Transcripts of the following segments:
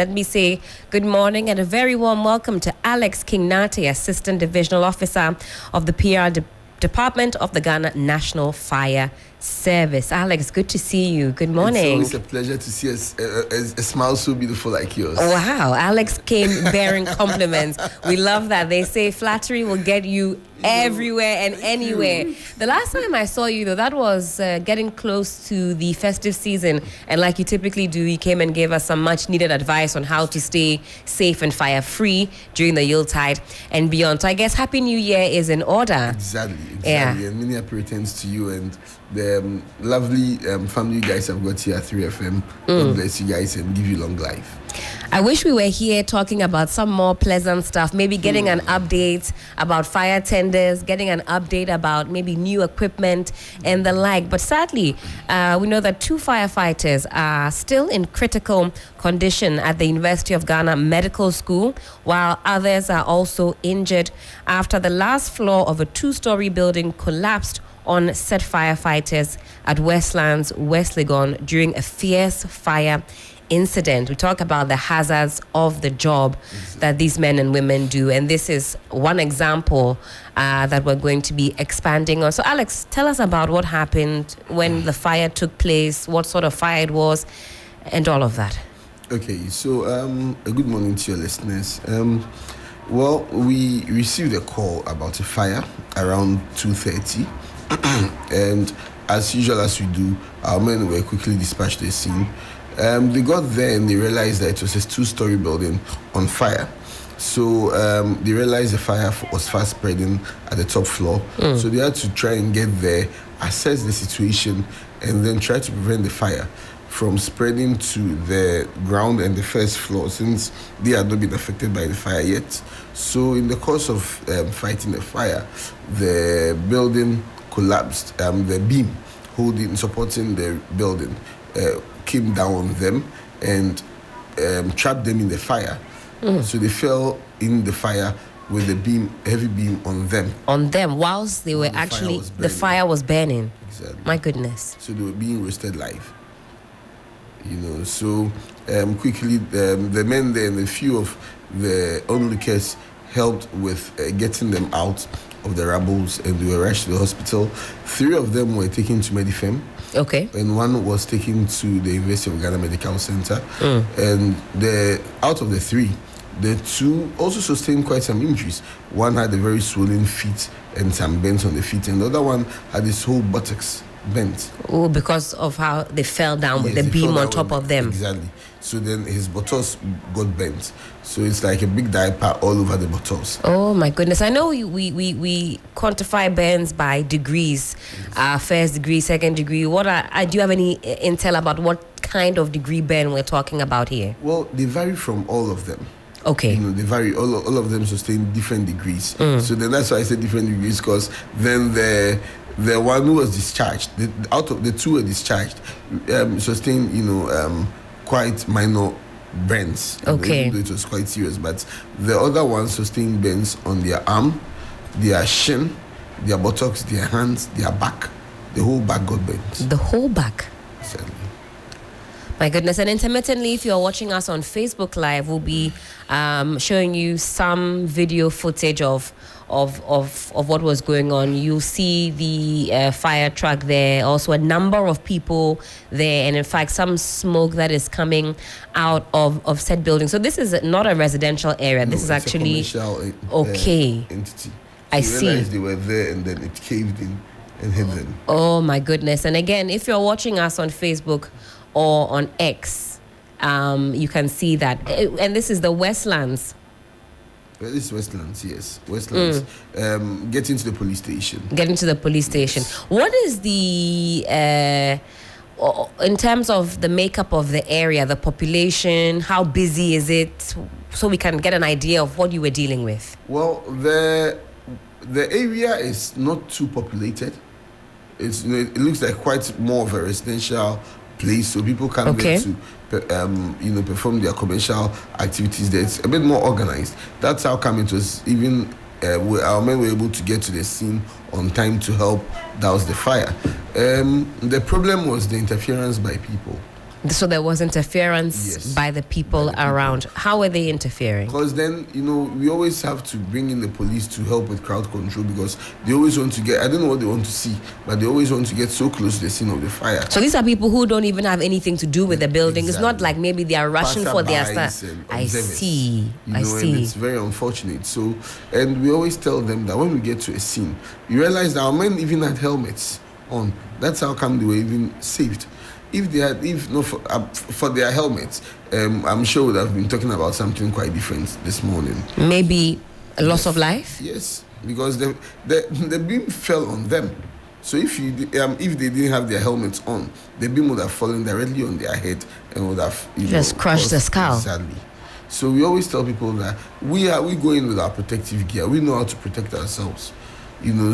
Let me say good morning and a very warm welcome to Alex King Nartey, Assistant Divisional Officer of the Department of the Ghana National Fire Service. Alex, good to see you. Good morning. It's always a pleasure to see a smile so beautiful like yours. Wow, Alex came bearing compliments. We love that. They say flattery will get you everywhere and anywhere. The last time I saw you, though, that was getting close to the festive season. And like you typically do, you came and gave us some much needed advice on how to stay safe and fire free during the Yuletide and beyond. So I guess Happy New Year is in order. Exactly. Yeah. And many appearances to you and the lovely family you guys have got here at 3FM. God bless you guys and give you long life. I wish we were here talking about some more pleasant stuff, maybe getting an update about fire tenders, getting an update about maybe new equipment and the like. But sadly, we know that 2 firefighters are still in critical condition at the University of Ghana Medical School, while others are also injured after the last floor of a 2-story building collapsed on said firefighters at Westlands, West Legon during a fierce fire incident. We talk about the hazards of the job that these men and women do, and this is one example that we're going to be expanding on. So Alex, tell us about what happened when the fire took place, what sort of fire it was, and all of that. Okay, so a good morning to your listeners. Well, we received a call about a fire around 2:30 and as usual as we do, our men were quickly dispatched to the scene. They got there and they realized that it was a 2-story building on fire. So they realized the fire was fast spreading at the top floor. So they had to try and get there, assess the situation, and then try to prevent the fire from spreading to the ground and the first floor, since they had not been affected by the fire yet. So in the course of fighting the fire, the building collapsed. The beam supporting the building came down on them and trapped them in the fire. So they fell in the fire with the heavy beam on them. On them, whilst they were the fire was burning. Exactly. My goodness. So they were being roasted live. So quickly the men there and a few of the onlookers helped with getting them out of the rubbles, and they were rushed to the hospital. 3 of them were taken to Medifem. Okay. And 1 was taken to the University of Ghana Medical Center. And out of the 3, the 2 also sustained quite some injuries. 1 had a very swollen feet and some bends on the feet, and the other one had his whole buttocks bent. Oh, because of how they fell down with the beam on top of them. Exactly. So then his buttocks got bent. So it's like a big diaper all over the buttocks. Oh my goodness. I know we quantify burns by degrees. First degree, second degree. Do you have any intel about what kind of degree burn we're talking about here? Well, they vary from all of them. Okay. They vary. All of them sustain different degrees. So then that's why I said different degrees, because then the one who was discharged, out of the 2 were discharged, sustained, quite minor burns. Okay. Even though it was quite serious, but the other ones sustained burns on their arm, their shin, their buttocks, their hands, their back. The whole back got burnt. The whole back? Exactly. My goodness. And intermittently, if you're watching us on Facebook Live, we'll be showing you some video footage of what was going on. You'll see the fire truck there, also a number of people there, and in fact some smoke that is coming out of said building. So this is not a residential area. This is actually a commercial entity. So I see. Realized they were there and then it caved in and hit them. Oh my goodness. And again, if you're watching us on Facebook or on X, you can see that. And this is the Westlands. This is Westlands, yes. Westlands. Getting to the police station. Getting to the police station. Yes. What is the, in terms of the makeup of the area, the population, how busy is it? So we can get an idea of what you were dealing with. Well, the area is not too populated. It looks like quite more of a residential place, so people can get to perform their commercial activities there. It's a bit more organized. That's how come it was even our men were able to get to the scene on time to help douse the fire. The problem was the interference by people. So there was interference Yes, by the people by the people. around. How were they interfering? Because then, we always have to bring in the police to help with crowd control, because they always want to get, I don't know what they want to see, but they always want to get so close to the scene of the fire. So these are people who don't even have anything to do with the building. Exactly. It's not like maybe they are rushing for their Passerbys stuff. and I observers, see. I And see. it's very unfortunate. So, and we always tell them that when we get to a scene, you realize that our men even had helmets on. That's how come they were even saved. If not for their helmets, I'm sure would have been talking about something quite different this morning. Maybe a loss of life? Yes, because the beam fell on them. So if they didn't have their helmets on, the beam would have fallen directly on their head and would have Just crushed the skull. Exactly. So we always tell people that we go in with our protective gear. We know how to protect ourselves.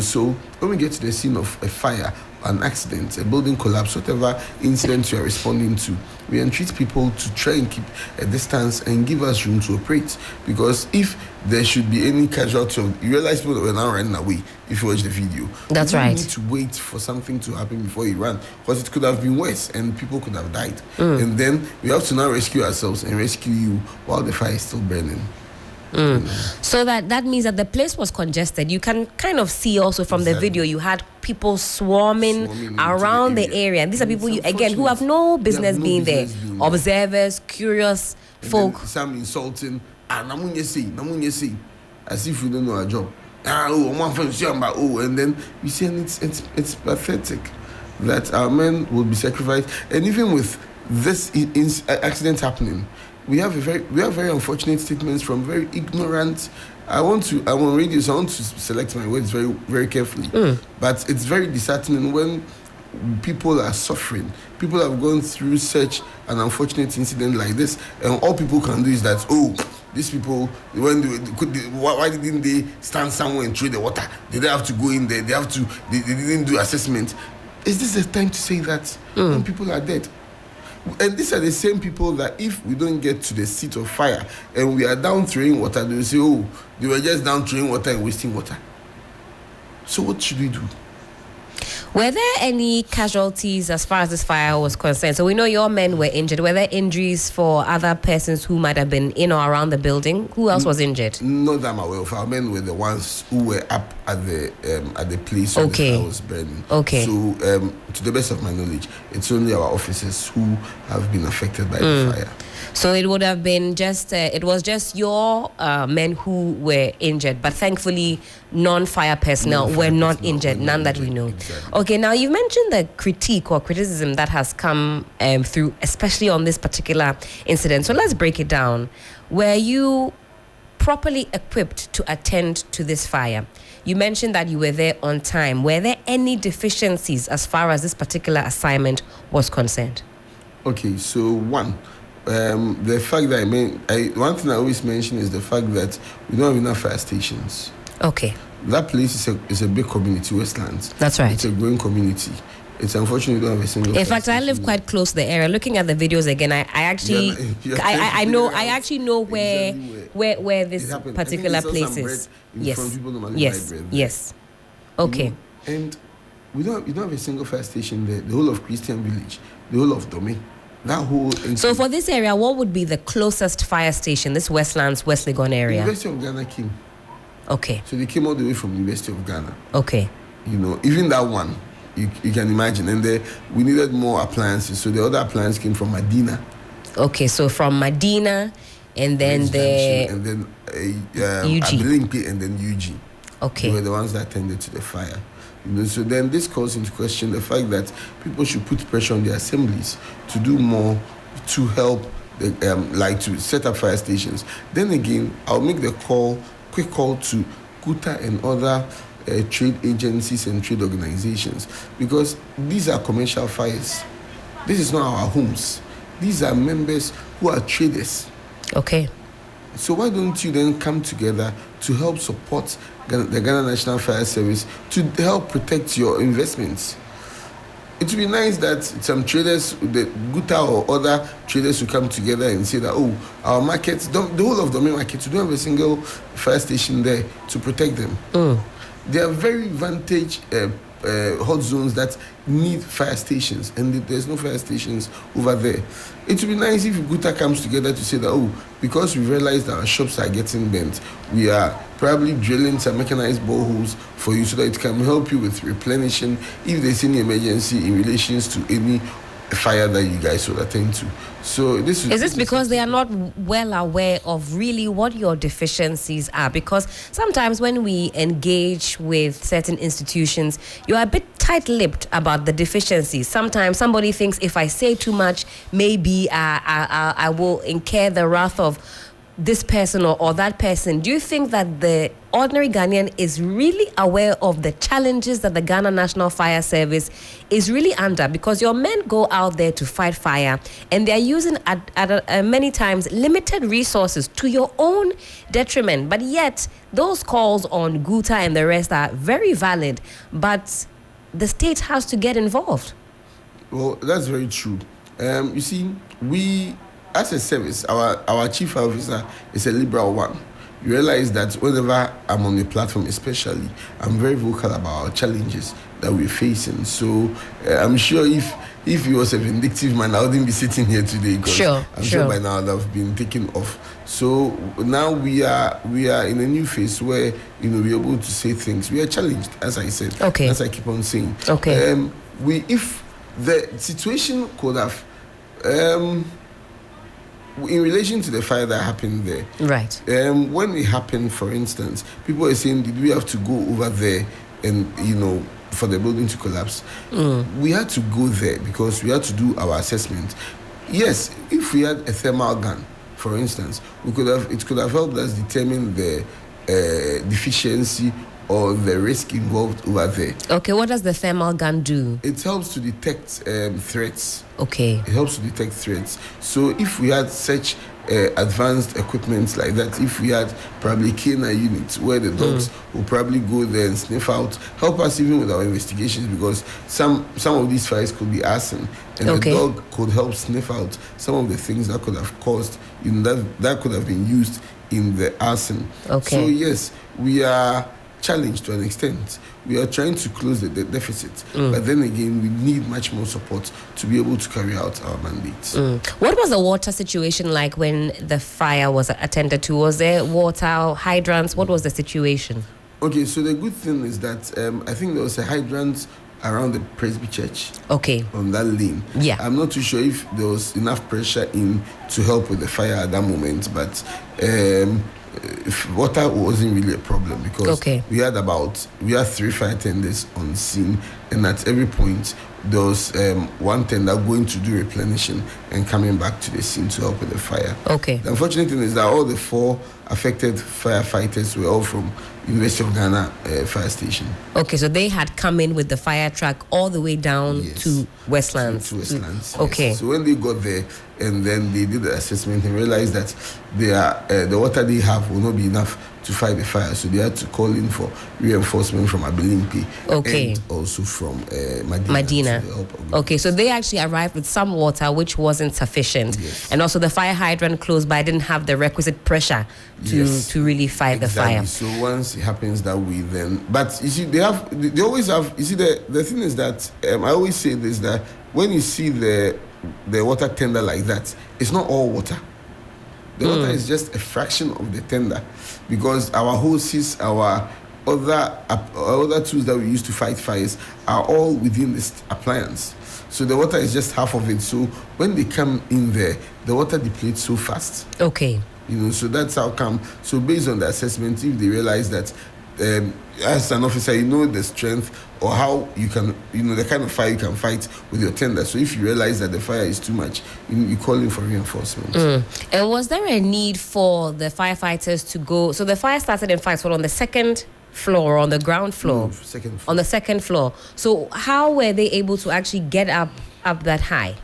So when we get to the scene of a fire, an accident, a building collapse, whatever incident you are responding to, we entreat people to try and keep a distance and give us room to operate. Because if there should be any casualty, you realize people were now running away. If you watch the video, that's you right. need to wait for something to happen before you run, because it could have been worse and people could have died. And then we have to now rescue ourselves and rescue you while the fire is still burning. So that means that the place was congested. You can kind of see also from the Exactly. video, you had people swarming around the area. And these are people, who have no business being there. Observers, curious folk. Some insulting, namunye say, as if we don't know our job. And then we see, and it's pathetic that our men will be sacrificed. And even with this accident happening, we have very unfortunate statements from very ignorant. I'm on radio, so I want to select my words very, very carefully. But it's very disheartening when people are suffering. People have gone through such an unfortunate incident like this, and all people can do is that, these people, why didn't they stand somewhere and throw the water? They didn't have to go in there. They didn't do assessment. Is this the time to say that when people are dead? And these are the same people that if we don't get to the seat of fire and we are down throwing water, they will say, they were just down throwing water and wasting water. So what should we do? Were there any casualties as far as this fire was concerned? So we know your men were injured. Were there injuries for other persons who might have been in or around the building? Who else was injured? Not that I'm aware of. Our men were the ones who were up at the place where the fire was burning. Okay. So to the best of my knowledge, it's only our officers who have been affected by the fire. So it would have been it was just your men who were injured, but thankfully non-fire personnel were not injured, none that we know. Exactly. Okay, now you mentioned the critique or criticism that has come through, especially on this particular incident. So let's break it down. Were you properly equipped to attend to this fire? You mentioned that you were there on time. Were there any deficiencies as far as this particular assignment was concerned? Okay, so one, the fact that one thing I always mention is the fact that we don't have enough fire stations. Okay. That place is a big community, Westlands. That's right. It's a growing community. It's unfortunate we don't have a single. In fact, I live quite close to the area. Looking at the videos again, I actually know where this particular place is. Yes. Okay. And we don't have a single fire station there. The whole of Christian Village, the whole of Dome. So for this area, what would be the closest fire station, this Westlands, West Legon area? University of Ghana came. Okay. So they came all the way from University of Ghana. Okay. Even that one, you can imagine. And we needed more appliances. So the other appliance came from Medina. Okay, so from Medina and then UG. Abilimpi and then UG. Okay. They were the ones that tended to the fire. So then this calls into question the fact that people should put pressure on the assemblies to do more to help, to set up fire stations. Then again, I'll make the quick call to KUTA and other trade agencies and trade organizations, because these are commercial fires. This is not our homes. These are members who are traders. Okay. So why don't you then come together to help support the Ghana National Fire Service to help protect your investments? It would be nice that some traders, the Guta or other traders, will come together and say that, our markets, the whole of the main market, we don't have a single fire station there to protect them. there are very vantage hot zones that need fire stations, and there's no fire stations over there. It would be nice if Guta comes together to say that, oh, because we realized that our shops are getting bent, we are probably drilling some mechanized boreholes for you so that it can help you with replenishing if there's any emergency in relations to any fire that you guys will attend to. So is this because they are not well aware of really what your deficiencies are? Because sometimes when we engage with certain institutions, you are a bit tight-lipped about the deficiencies. Sometimes somebody thinks if I say too much, maybe I will incur the wrath of this person or that person. Do you think that the ordinary Ghanaian is really aware of the challenges that the Ghana National Fire Service is really under? Because your men go out there to fight fire and they are using at many times limited resources to your own detriment. But yet those calls on Guta and the rest are very valid, but the state has to get involved. Well, that's very true. You see, we as a service, our chief officer is a liberal one. You realize that whenever I'm on the platform, especially, I'm very vocal about our challenges that we're facing. So I'm sure if he was a vindictive man, I wouldn't be sitting here today. I'm sure by now I'd have been taken off. So now we are in a new phase where we're able to say things. We are challenged, as I said. Okay. As I keep on saying. Okay. If the situation could have. In relation to the fire that happened there, right? When it happened, for instance, people are saying, "Did we have to go over there and for the building to collapse?" We had to go there because we had to do our assessment. Yes, if we had a thermal gun, for instance, it could have helped us determine the deficiency or the risk involved over there. Okay, what does the thermal gun do? It helps to detect threats. Okay. It helps to detect threats. So if we had such advanced equipment like that, if we had probably canine units where the dogs will probably go there and sniff out, help us even with our investigations, because some of these fires could be arson, and the dog could help sniff out some of the things that could have caused, that could have been used in the arson. Okay. So yes, we are challenged to an extent. We are trying to close the deficit, but then again, we need much more support to be able to carry out our mandates. What was the water situation like when the fire was attended to? Was there water, hydrants? What was the situation? Okay, so the good thing is that I think there was a hydrant around the Presby Church. Okay. On that lane. Yeah. I'm not too sure if there was enough pressure in to help with the fire at that moment, but if water wasn't really a problem, because we had 3 fire tenders on scene, and at every point there was one tender going to do replenishing and coming back to the scene to help with the fire. Okay. The unfortunate thing is that all the 4 affected firefighters were all from University of Ghana fire station. Okay, so they had come in with the fire truck all the way down to Westlands. To Westlands. Okay. Yes. So when they got there and then they did the assessment and realized that the water they have will not be enough to fight the fire, so they had to call in for reinforcement from Abilimpi and also from Medina. Okay, so they actually arrived with some water which wasn't sufficient, and also the fire hydrant close by didn't have the requisite pressure to really fight the fire. So once it happens that way, then you see they always have. You see the thing is that I always say this, that when you see the water tender like that, it's not all water. The water is just a fraction of the tender, because our hoses, our other tools that we use to fight fires are all within this appliance. So the water is just half of it. So when they come in there, the water depletes so fast. Okay. So that's how come. So based on the assessment, if they realize that as an officer, the strength or how you can, the kind of fire you can fight with your tender. So if you realize that the fire is too much, you call in for reinforcement. And was there a need for the firefighters to go? So the fire started in Fikes, on the second floor or on the ground floor? No, second floor. On the second floor. So how were they able to actually get up that high?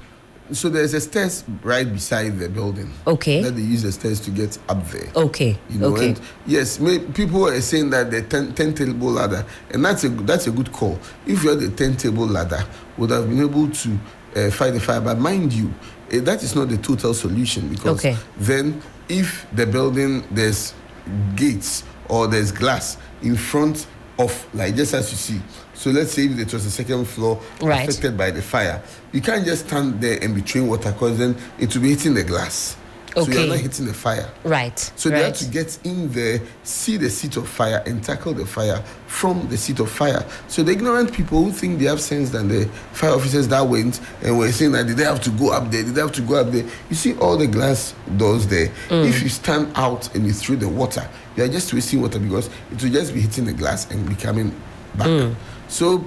So there's a stairs right beside the building. Okay. That they use the stairs to get up there. Okay. And yes, people are saying that the 10-table ladder, and that's a good call. If you had a 10-table ladder, would have been able to fight the fire. But mind you, that is not the total solution, because then if the building there's gates or there's glass in front off, like just as you see. So let's say if it was the second floor Right. affected by the fire, you can't just stand there and be throwing water, because then it will be hitting the glass. So Okay. you're not hitting the fire. Right. So they right. have to get in there, see the seat of fire, and tackle the fire from the seat of fire. So the ignorant people who think they have sense than the fire officers that went and were saying that, did they have to go up there? Did they have to go up there? You see all the glass doors there. If you stand out and you throw the water, you are just wasting water, because it will just be hitting the glass and be coming back. So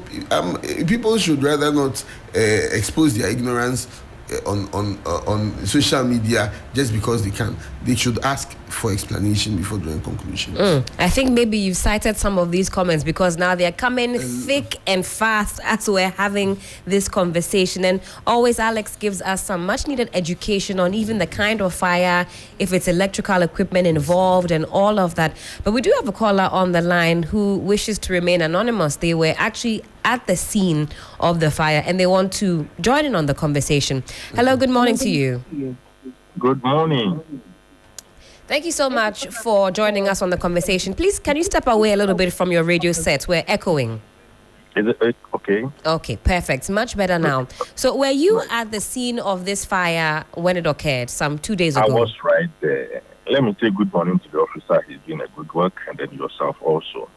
people should rather not expose their ignorance on social media just because they can. They should ask for explanation before drawing conclusions. I think maybe you've cited some of these comments because now they're coming thick and fast as we're having this conversation. And always Alex gives us some much needed education on even the kind of fire, if it's electrical equipment involved and all of that. But we do have a caller on the line who wishes to remain anonymous. They were actually at the scene of the fire and they want to join in on the conversation. Hello, good morning to you. Good morning. Thank you so much for joining us on the conversation. Please, can you step away a little bit from your radio set? We're echoing. Is it okay? Okay, perfect. Much better now. So were you at the scene of this fire when it occurred, some 2 days ago? I was right there. Let me say good morning to the officer. He's doing a good work, and then yourself also.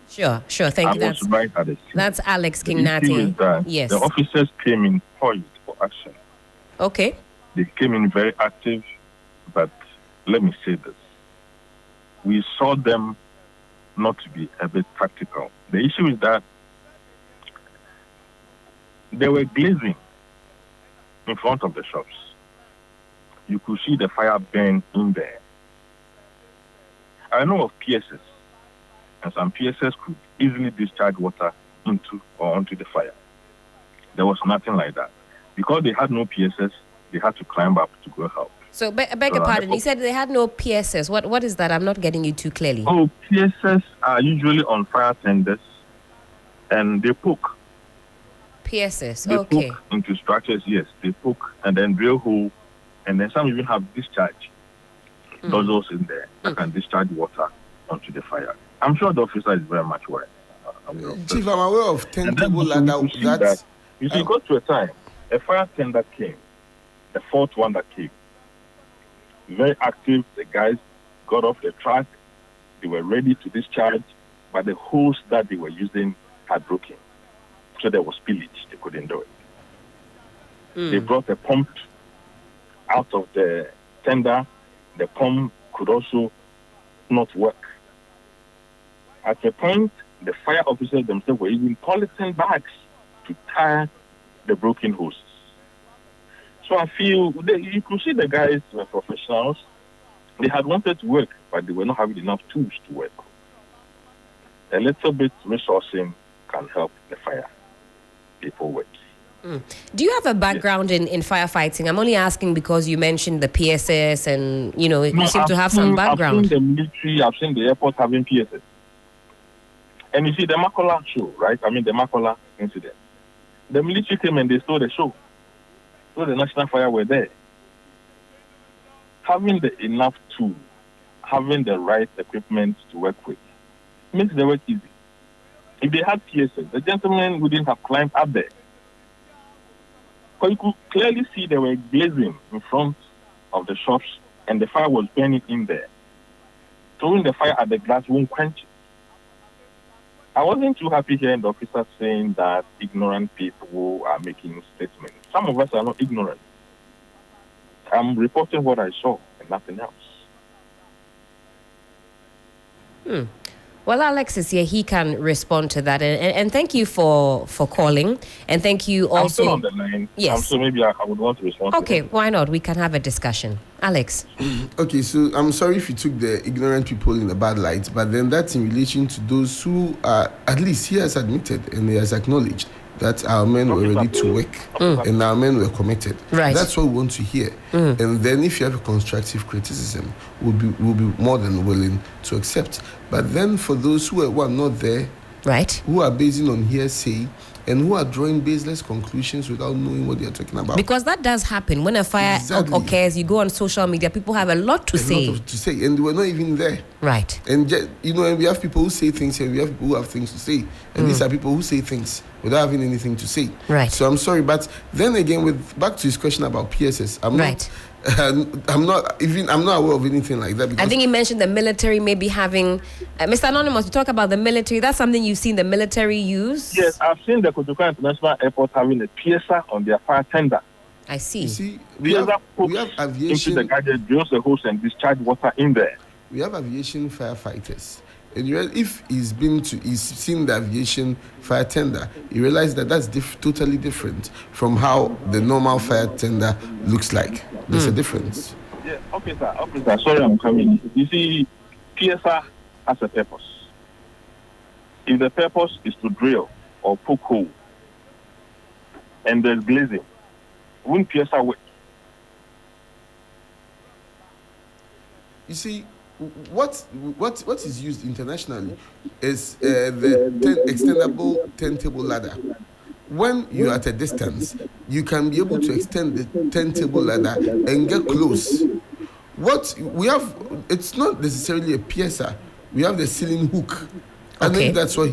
Sure. Thank you. I was right at the scene. That's Alex The issue is Nartey. that Yes. the officers came in poised for action. Okay. They came in very active, but let me say this. We saw them not to be a bit practical. The issue is that they were glazing in front of the shops. You could see the fire burn in there. I know of PSS, and some PSS could easily discharge water into or onto the fire. There was nothing like that. Because they had no PSS, they had to climb up to go help. So, beg your pardon, you said they had no PSS. What is that? I'm not getting you too clearly. Oh, PSS are usually on fire tenders, and they poke. PSS, They okay. poke into structures, yes. They poke and then drill hole, and then some even have discharge nozzles in there that can discharge water onto the fire. I'm sure the officer is very much aware. Chief, I'm aware of 10 table ladder. That's you see, go to a time, a fire tender came, the fourth one that came. Very active, the guys got off the truck, they were ready to discharge, but the hose that they were using had broken. So there was spillage, they couldn't do it. They brought a pump out of the tender, the pump could also not work. At a point, the fire officers themselves were using polythene bags to tie the broken hoses. So I feel you could see the guys were professionals. They had wanted to work, but they were not having enough tools to work. A little bit resourcing can help the fire people work. Do you have a background in firefighting? I'm only asking because you mentioned the PSS and, you seem to have some background. I've seen the military, I've seen the airport having PSS. And you see the Makola show, right? I mean the Makola incident. The military came and they stole the show. So the National Fire were there. Having the enough tool, having the right equipment to work with, makes the work easy. If they had PSS, the gentlemen wouldn't have climbed up there. But you could clearly see they were glazing in front of the shops and the fire was burning in there. Throwing the fire at the glass won't quench it. I wasn't too happy hearing the officers saying that ignorant people are making statements. Some of us are not ignorant. I'm reporting what I saw and nothing else. Well, Alex is here. He can respond to that. And thank you for calling. And thank you also. I'm still on the line. Yes. So maybe I would want to respond Okay, to why not? We can have a discussion. Alex. okay. So I'm sorry if you took the ignorant people in a bad light, but then that's in relation to those who are, at least he has admitted and he has acknowledged that our men were ready to work and our men were committed. Right. That's what we want to hear. And then if you have a constructive criticism, we'll be more than willing to accept. But then for those who are not there, Right. who are basing on hearsay, and who are drawing baseless conclusions without knowing what they are talking about. Because that does happen. When a fire occurs, you go on social media, people have a lot to say. And we're not even there. Right. And, and we have people who say things here, we have people who have things to say. And these are people who say things without having anything to say. Right. So I'm sorry, but then again, back to his question about PSS, I'm not aware of anything like that. I think he mentioned the military maybe having, Mr. Anonymous, you talk about the military. That's something you've seen the military use? Yes, I've seen the Kotoka International Airport having a PSR on their fire tender. I see. You see, we have aviation. Into the gadget, drills the hose and discharge water in there. We have aviation firefighters. And if he's seen the aviation fire tender, he realized that that's totally different from how the normal fire tender looks like. There's a difference. Yeah, okay, sir. Sorry, I'm coming. You see, PSR has a purpose. If the purpose is to drill or poke hole, and there's glazing, wouldn't PSR work? You see, what is used internationally is the extendable turntable ladder. When you're at a distance, you can be able to extend the turntable ladder and get close. What we have, it's not necessarily a PSR. We have the ceiling hook. I think that's what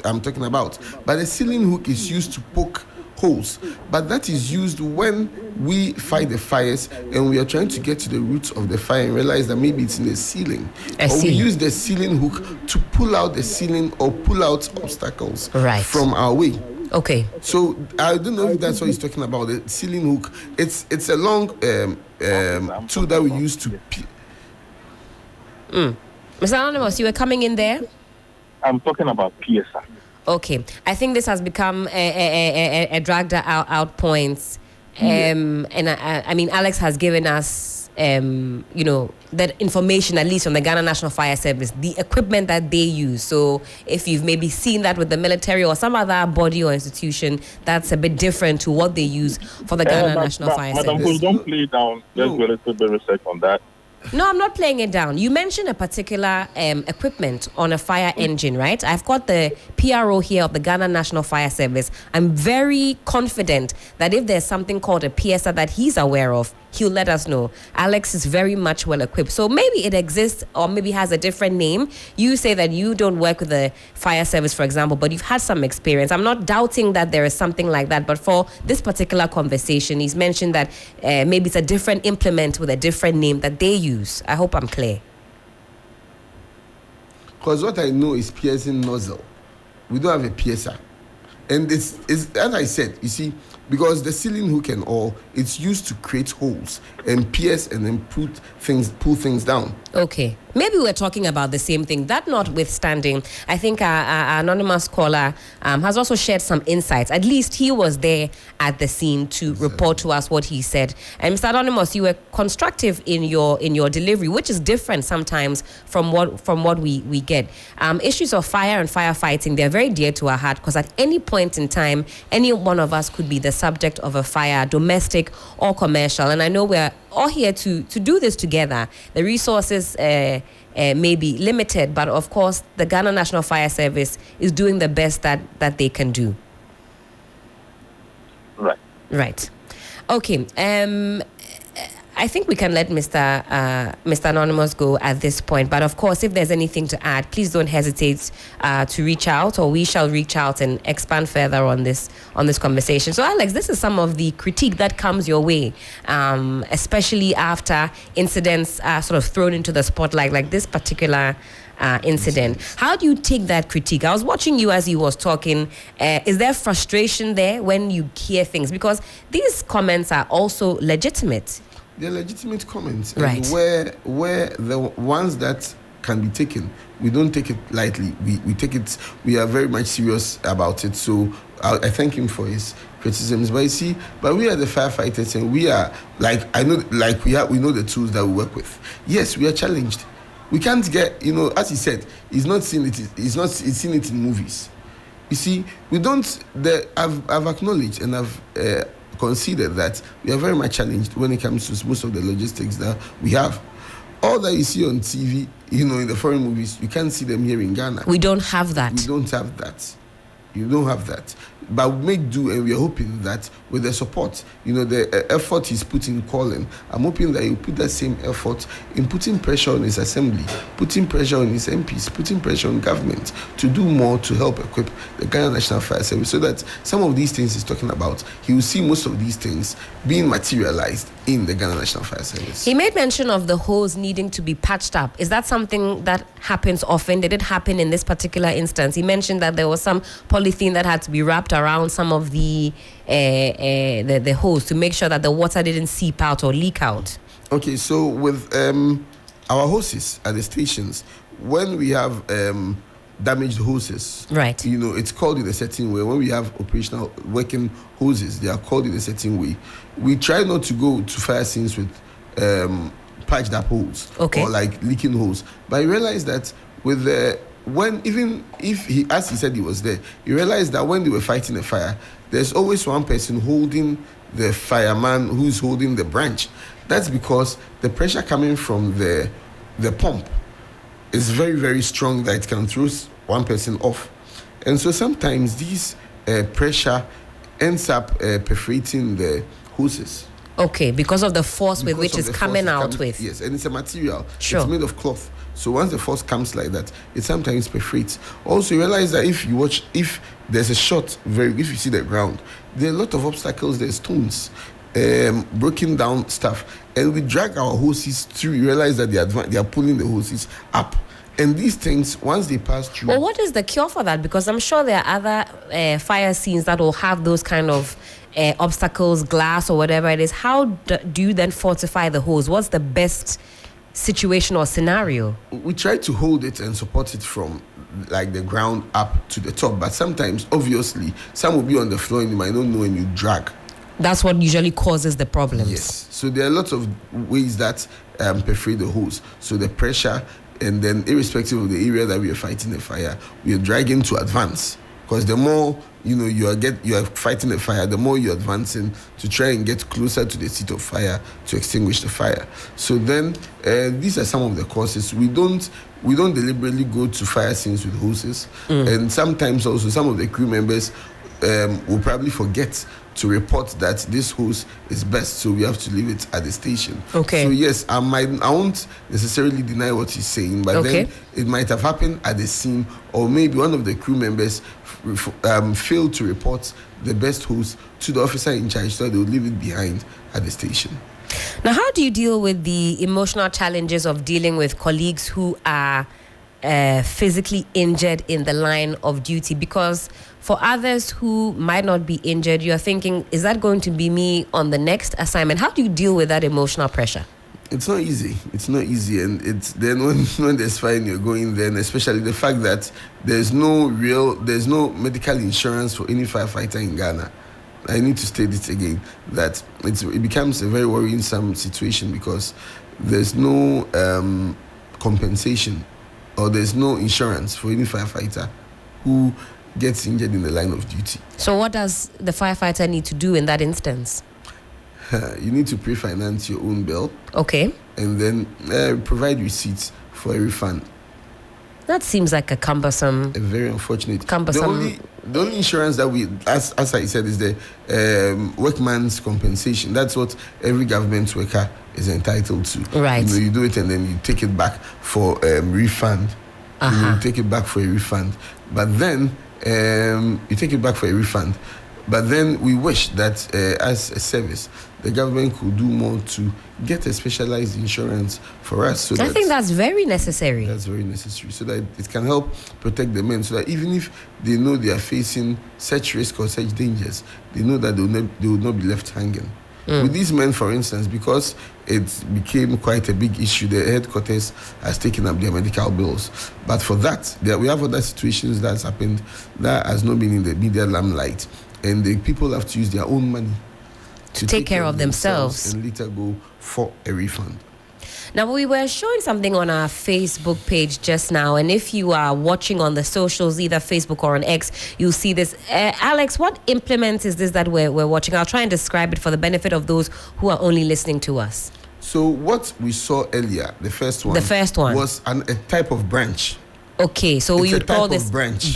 I'm talking about. But the ceiling hook is used to poke holes, but that is used when we fight the fires and we are trying to get to the roots of the fire and realize that maybe it's in the ceiling. We use the ceiling hook to pull out the ceiling or pull out obstacles from our way. Okay. So I don't know if that's what he's talking about. The ceiling hook. It's a long tool that we use to. Mr. Anonymous, you were coming in there. I'm talking about PSR. Okay, I think this has become a dragged out points, and I mean Alex has given us that information, at least from the Ghana National Fire Service, the equipment that they use. So if you've maybe seen that with the military or some other body or institution, that's a bit different to what they use for the Ghana National Fire Service. Madam, don't play it down. Let's do a little bit of research on that. No, I'm not playing it down. You mentioned a particular equipment on a fire engine, right? I've got the PRO here of the Ghana National Fire Service. I'm very confident that if there's something called a PSR that he's aware of, he'll let us know. Alex is very much well equipped. So maybe it exists or maybe has a different name. You say that you don't work with the fire service, for example, but you've had some experience. I'm not doubting that there is something like that, but for this particular conversation, he's mentioned that maybe it's a different implement with a different name that they use. I hope I'm clear. Because what I know is piercing nozzle. We don't have a piercer. And it's as I said, you see, because the ceiling hook and all, it's used to create holes and pierce and then pull things down. Okay. Maybe we're talking about the same thing. That notwithstanding, I think our anonymous caller has also shared some insights. At least he was there at the scene to report to us what he said. And Mr. Anonymous, you were constructive in your delivery, which is different sometimes from what we get. Issues of fire and firefighting, they're very dear to our heart because at any point in time, any one of us could be the subject of a fire, domestic or commercial. And I know we're all here to do this together. The resources may be limited, but of course the Ghana National Fire Service is doing the best that they can do. Right. Okay. I think we can let Mr. Anonymous go at this point. But of course, if there's anything to add, please don't hesitate to reach out, or we shall reach out and expand further on this conversation. So, Alex, this is some of the critique that comes your way, especially after incidents are sort of thrown into the spotlight, like this particular incident. How do you take that critique? I was watching you as he was talking. Is there frustration there when you hear things? Because these comments are also legitimate. They're legitimate comments, right? And where the ones that can be taken, we don't take it lightly. We take it. We are very much serious about it. So I thank him for his criticisms. But you see, we are the firefighters, and we are we know the tools that we work with. Yes, we are challenged. We can't get, as he said, he's not seen it. He's seen it in movies. You see, we don't. I've acknowledged and I've considered that we are very much challenged when it comes to most of the logistics that we have. All that you see on TV, in the foreign movies, you can't see them here in Ghana. We don't have that. We don't have that. You don't have that. But we make do, and we are hoping that with the support, the effort he's putting calling, I'm hoping that he'll put that same effort in putting pressure on his assembly, putting pressure on his MPs, putting pressure on government to do more to help equip the Ghana National Fire Service, so that some of these things he's talking about, he will see most of these things being materialized in the Ghana National Fire Service. He made mention of the hose needing to be patched up. Is that something that happens often? Did it happen in this particular instance? He mentioned that there was some polythene that had to be wrapped around some of the hose to make sure that the water didn't seep out or leak out. Okay, so with our hoses at the stations, when we have damaged hoses, right? It's called in a certain way. When we have operational working hoses, they are called in a certain way. We try not to go to fire scenes with patched up hose, okay, or like leaking hose. But I realized that with even if as he said he was there, he realized that when they were fighting a fire, there's always one person holding the fireman who's holding the branch. That's because the pressure coming from the pump is very, very strong, that it can throw one person off. And so sometimes this pressure ends up perforating the hoses. Okay, because of the force with which it's coming out with. Yes, and it's a material. Sure. It's made of cloth. So once the force comes like that, it sometimes perforates. Also, you realize that if there's a shot, if you see the ground, there are a lot of obstacles. There's stones, broken down stuff, and we drag our hoses through. You realize that they are pulling the hoses up. And these things, once they pass through... Well, what is the cure for that? Because I'm sure there are other fire scenes that will have those kind of obstacles, glass or whatever it is. How do you then fortify the hose? What's the best situation or scenario? We try to hold it and support it from like the ground up to the top. But sometimes, obviously, some will be on the floor and you might not know, and you drag. That's what usually causes the problems. Yes. So there are lots of ways that perforate the hose. So the pressure... And then, irrespective of the area that we are fighting the fire, we are dragging to advance. Because the more you are fighting the fire, the more you're advancing to try and get closer to the seat of fire to extinguish the fire. So then, these are some of the causes. We don't deliberately go to fire scenes with hoses, and sometimes also some of the crew members will probably forget to report that this hose is best, so we have to leave it at the station. Okay. So yes, I won't necessarily deny what he's saying, but then it might have happened at the scene, or maybe one of the crew members failed to report the best hose to the officer in charge, so they'll leave it behind at the station. Now, how do you deal with the emotional challenges of dealing with colleagues who are physically injured in the line of duty? Because for others who might not be injured, you're thinking, is that going to be me on the next assignment? How do you deal with that emotional pressure? It's not easy. And it's then when there's fire and you're going there, and especially the fact that there's no medical insurance for any firefighter in Ghana. I need to state it again, that it becomes a very worrisome situation, because there's no compensation, or there's no insurance for any firefighter who gets injured in the line of duty. So what does the firefighter need to do in that instance? You need to pre-finance your own bill. Okay. And then provide receipts for a refund. That seems like a very unfortunate. The only insurance that we, as I said, is the workman's compensation. That's what every government worker is entitled to. Right. You do it and then you take it back for refund. You take it back for a refund. But then you take it back for a refund. But then we wish that as a service, the government could do more to get a specialized insurance for us. I think that's very necessary. That's very necessary, so that it can help protect the men, so that even if they know they are facing such risk or such dangers, they know that they will not be left hanging. With these men, for instance, because it became quite a big issue, the headquarters has taken up their medical bills. But for that, we have other situations that's happened that has not been in the media limelight. And the people have to use their own money to take care of themselves and later go for a refund. Now, we were showing something on our Facebook page just now, and if you are watching on the socials, either Facebook or on X, you'll see this. Alex, what implement is this that we're watching? I'll try and describe it for the benefit of those who are only listening to us. So what we saw earlier, the first one was a type of branch. Okay, so it's you'd call this branch. It's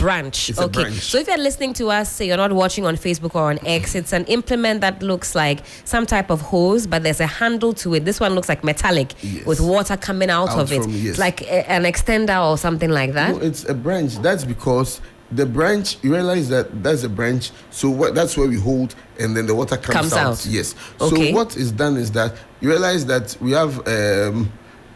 okay. A branch. So if you're listening to us, say you're not watching on Facebook or on X, it's an implement that looks like some type of hose, but there's a handle to it. This one looks like metallic with water coming out of it. It's like an extender or something like that. No, it's a branch. That's because the branch, you realize that that's a branch. So that's where we hold, and then the water comes out. Yes. Okay. So what is done is that you realize that we have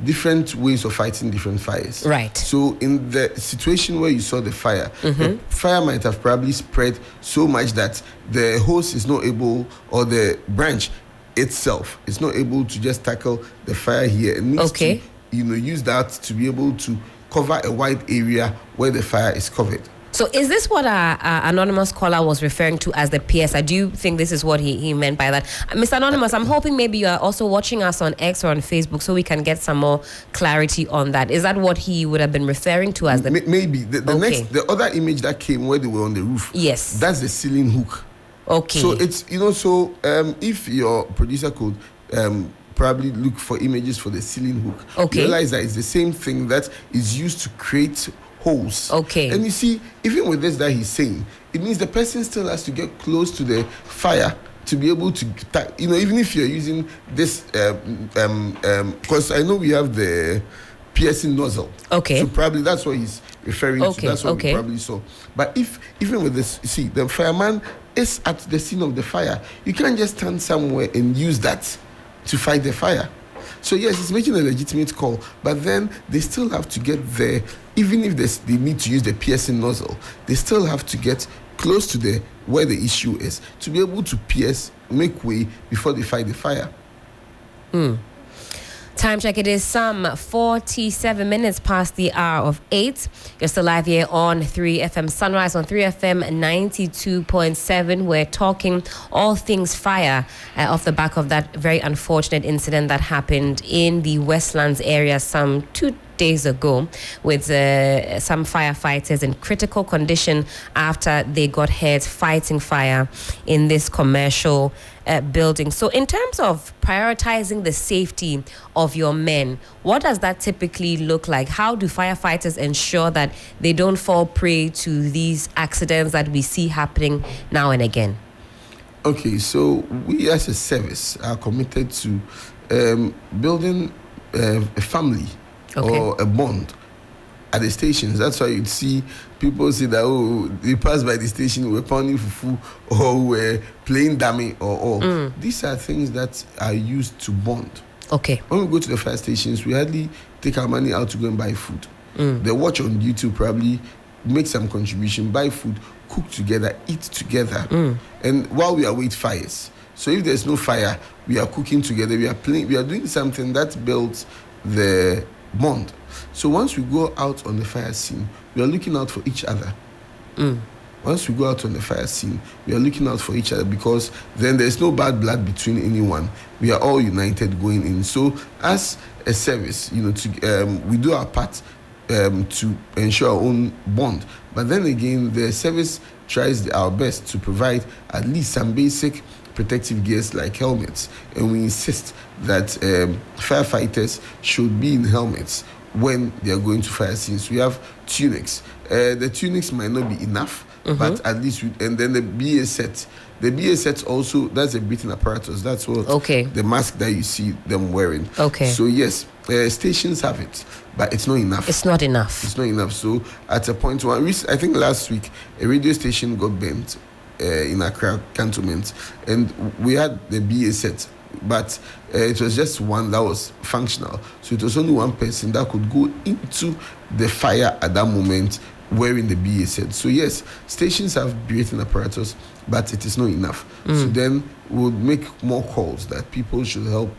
different ways of fighting different fires. Right. So in the situation where you saw the fire, the fire might have probably spread so much that the hose is not able, or the branch itself is not able to just tackle the fire here. It needs to, use that to be able to cover a wide area where the fire is covered. So is this what our anonymous caller was referring to as the PSI? Do you think this is what he meant by that? Mr. Anonymous, I'm hoping maybe you are also watching us on X or on Facebook so we can get some more clarity on that. Is that what he would have been referring to as the... Maybe. The other image that came where they were on the roof. Yes. That's the ceiling hook. Okay. So it's, if your producer could... probably look for images for the ceiling hook. Okay. Realize that it's the same thing that is used to create holes. Okay. And you see, even with this that he's saying, it means the person still has to get close to the fire to be able to, even if you're using this, because I know we have the piercing nozzle. Okay. So probably that's what he's referring to. That's what we probably saw. But even with this, see, the fireman is at the scene of the fire. You can't just stand somewhere and use that to fight the fire. So yes, it's making a legitimate call, but then they still have to get there. Even if they need to use the piercing nozzle, they still have to get close to where the issue is to be able to make way before they fight the fire. Time check, it is some 47 minutes past the hour of 8. You're still live here on 3FM Sunrise on 3FM 92.7. We're talking all things fire off the back of that very unfortunate incident that happened in the Westlands area some 2 days ago with some firefighters in critical condition after they got hurt fighting fire in this commercial building. So in terms of prioritizing the safety of your men, what does that typically look like? How do firefighters ensure that they don't fall prey to these accidents that we see happening now and again? Okay, so we as a service are committed to building a family or a bond at the stations. That's why you'd see people say that, they pass by the station, we're pounding fufu, or we're playing dummy, or these are things that are used to bond. Okay. When we go to the fire stations, we hardly take our money out to go and buy food. They watch on YouTube, probably make some contribution, buy food, cook together, eat together, and while we await fires. So if there's no fire, we are cooking together, we are playing, we are doing something that builds the bond. So once we go out on the fire scene, we are looking out for each other. Once we go out on the fire scene, we are looking out for each other, because then there's no bad blood between anyone. We are all united going in. So as a service, we do our part to ensure our own bond. But then again, the service tries our best to provide at least some basic protective gears like helmets, and we insist that firefighters should be in helmets when they are going to fire scenes. We have tunics. The tunics might not be enough, but at least and then the BA set. The BA set also, that's a breathing apparatus. That's what the mask that you see them wearing. Okay. So yes, stations have it, but it's not enough. It's not enough. It's not enough. So at a point, I think last week, a radio station got bent in Accra cantonment, and we had the BA set, but it was just one that was functional. So it was only one person that could go into the fire at that moment wearing the BA set. So yes, stations have breathing apparatus, but it is not enough. So then we'll make more calls that people should help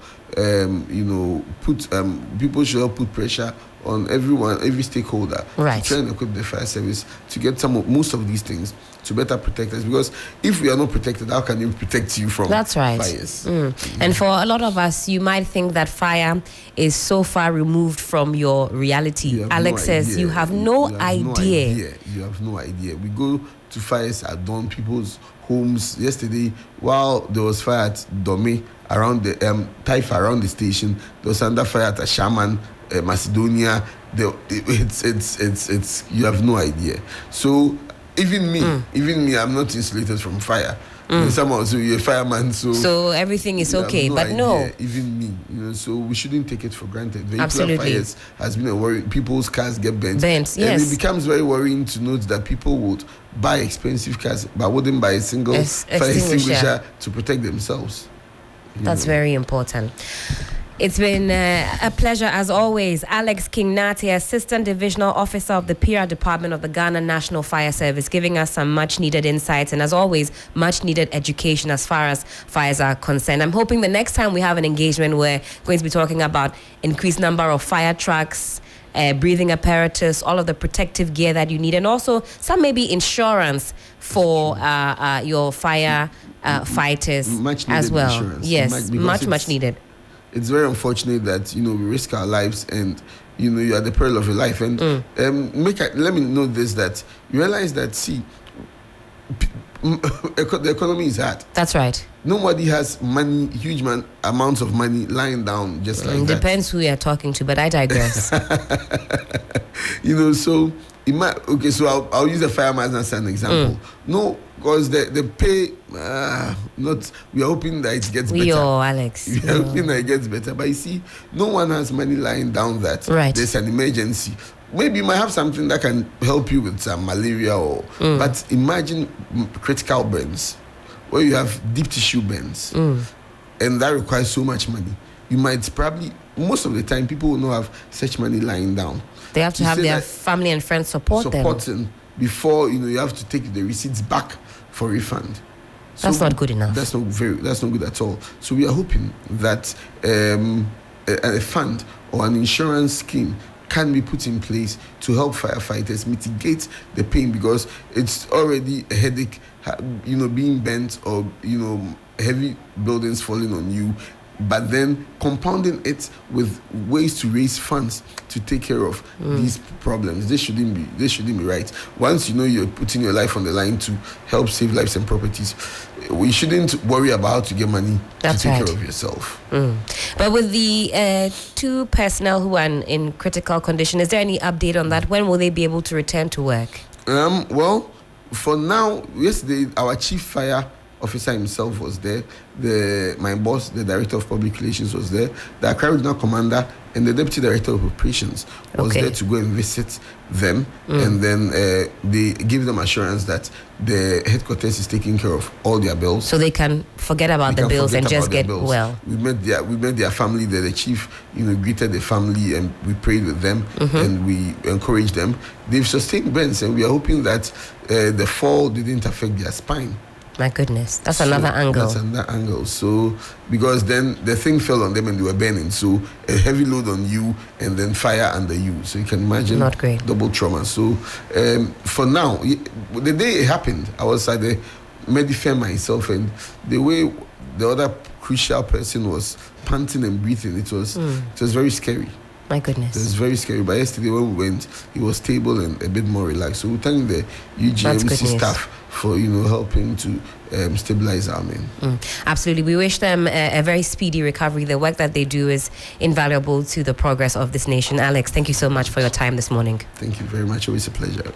people should help put pressure on every stakeholder to try and equip the fire service to get most of these things to better protect us. Because if we are not protected, how can you protect you from fires? And for a lot of us, you might think that fire is so far removed from your reality. Alex says you have no idea. You have no idea. We go to fires at dawn, people's homes. Yesterday, while there was fire at Dome around the Taif around the station, there was under fire at Ashaman, Macedonia. It's you have no idea. So even me, I'm not insulated from fire. Someone so you're a fireman, so everything is okay, but no. Even me, so we shouldn't take it for granted. Vehicular Absolutely. fires has been a worry. People's cars get bent. Yes. And it becomes very worrying to note that people would buy expensive cars but wouldn't buy a single fire extinguisher to protect themselves. That's very important. It's been a pleasure as always. Alex King Nartey, Assistant Divisional Officer of the PR Department of the Ghana National Fire Service, giving us some much needed insights and as always, much needed education as far as fires are concerned. I'm hoping the next time we have an engagement, we're going to be talking about increased number of fire trucks, breathing apparatus, all of the protective gear that you need, and also some maybe insurance for your fire fighters as well. Insurance. Yes, much needed. It's very unfortunate that we risk our lives and you're at the peril of your life. And let me know this, that you realize that the economy is hard. That's right. Nobody has money, huge amounts of money lying down just like that. Depends who you're talking to, but I digress. So so I'll use the fireman as an example. No, because the pay, we are hoping that it gets better. Alex. We are hoping that it gets better. But you see, no one has money lying down that there's an emergency. Maybe you might have something that can help you with some malaria but imagine critical burns where you have deep tissue burns and that requires so much money. You might probably, most of the time, people will not have such money lying down. They have to have their family and friends support them before you have to take the receipts back for refund. That's not good enough. That's not good at all. So we are hoping that a fund or an insurance scheme can be put in place to help firefighters mitigate the pain, because it's already a headache, being bent or heavy buildings falling on you. But then compounding it with ways to raise funds to take care of these problems. This shouldn't be right. Once you're putting your life on the line to help save lives and properties, we shouldn't worry about how to get money to take care of yourself. But with the 2 personnel who are in critical condition, is there any update on that? When will they be able to return to work? Well, for now, yesterday our chief fire officer himself was there. My boss, the director of public relations, was there. The Accra Regional Commander and the deputy director of operations was there to go and visit them, and then they give them assurance that the headquarters is taking care of all their bills, so they can forget about the bills and just get well. We met their family there. The chief greeted the family and we prayed with them and we encouraged them. They've sustained burns and we are hoping that the fall didn't affect their spine. My goodness, that's another angle. So, because then the thing fell on them and they were burning. So, a heavy load on you and then fire under you. So, you can imagine not great. Double trauma. So, for now, the day it happened, I was at the Medifair myself, and the way the other crucial person was panting and breathing, it was very scary. My goodness. It was very scary. But yesterday when we went, he was stable and a bit more relaxed. So we thank the UGMC staff for helping to stabilize our men. Absolutely. We wish them a very speedy recovery. The work that they do is invaluable to the progress of this nation. Alex, thank you so much for your time this morning. Thank you very much. Always a pleasure.